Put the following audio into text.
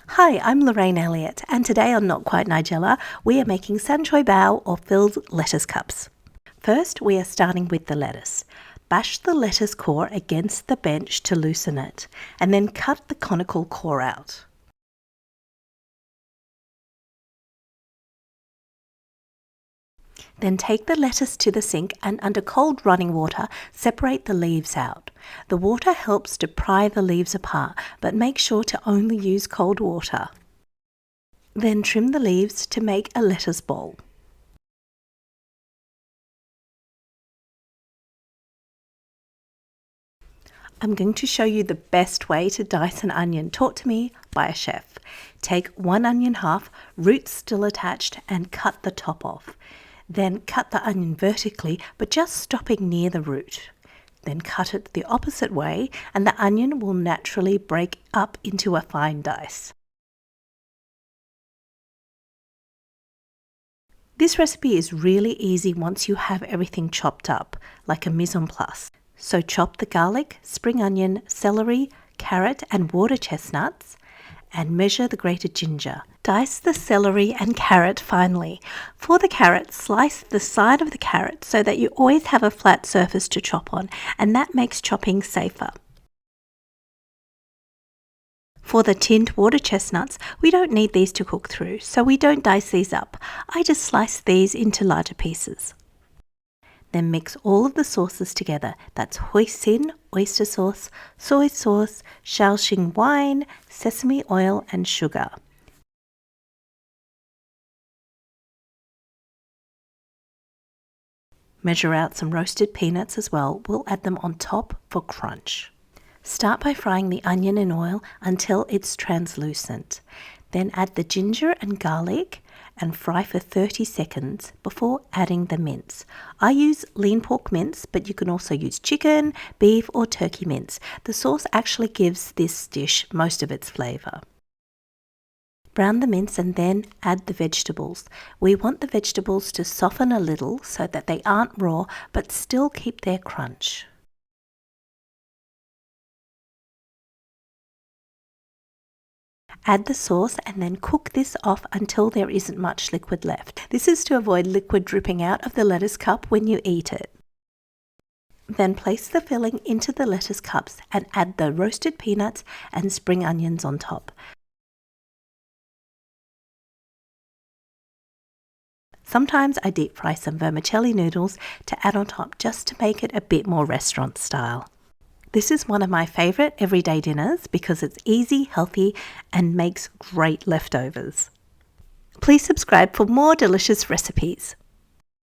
Hi, I'm Lorraine Elliott, and today on Not Quite Nigella, we are making Choy Bow or filled lettuce cups. First, we are starting with the lettuce. Bash the lettuce core against the bench to loosen it, and then cut the conical core out. Then take the lettuce to the sink and under cold running water, separate the leaves out. The water helps to pry the leaves apart, but make sure to only use cold water. Then trim the leaves to make a lettuce ball. I'm going to show you the best way to dice an onion taught to me by a chef. Take one onion half, roots still attached, and cut the top off. Then cut the onion vertically, but just stopping near the root. Then cut it the opposite way, and the onion will naturally break up into a fine dice. This recipe is really easy once you have everything chopped up, like a mise en place. So chop the garlic, spring onion, celery, carrot and water chestnuts, and measure the grated ginger. Dice the celery and carrot finely. For the carrot, slice the side of the carrot so that you always have a flat surface to chop on, and that makes chopping safer. For the tinned water chestnuts, we don't need these to cook through, so we don't dice these up. I just slice these into larger pieces. Then mix all of the sauces together. That's hoisin, oyster sauce, soy sauce, Shaoxing wine, sesame oil and sugar. Measure out some roasted peanuts as well. We'll add them on top for crunch. Start by frying the onion in oil until it's translucent. Then add the ginger and garlic and fry for 30 seconds before adding the mince. I use lean pork mince, but you can also use chicken, beef or turkey mince. The sauce actually gives this dish most of its flavour. Brown the mince and then add the vegetables. We want the vegetables to soften a little so that they aren't raw but still keep their crunch. Add the sauce and then cook this off until there isn't much liquid left. This is to avoid liquid dripping out of the lettuce cup when you eat it. Then place the filling into the lettuce cups and add the roasted peanuts and spring onions on top. Sometimes I deep fry some vermicelli noodles to add on top just to make it a bit more restaurant style. This is one of my favourite everyday dinners because it's easy, healthy, and makes great leftovers. Please subscribe for more delicious recipes.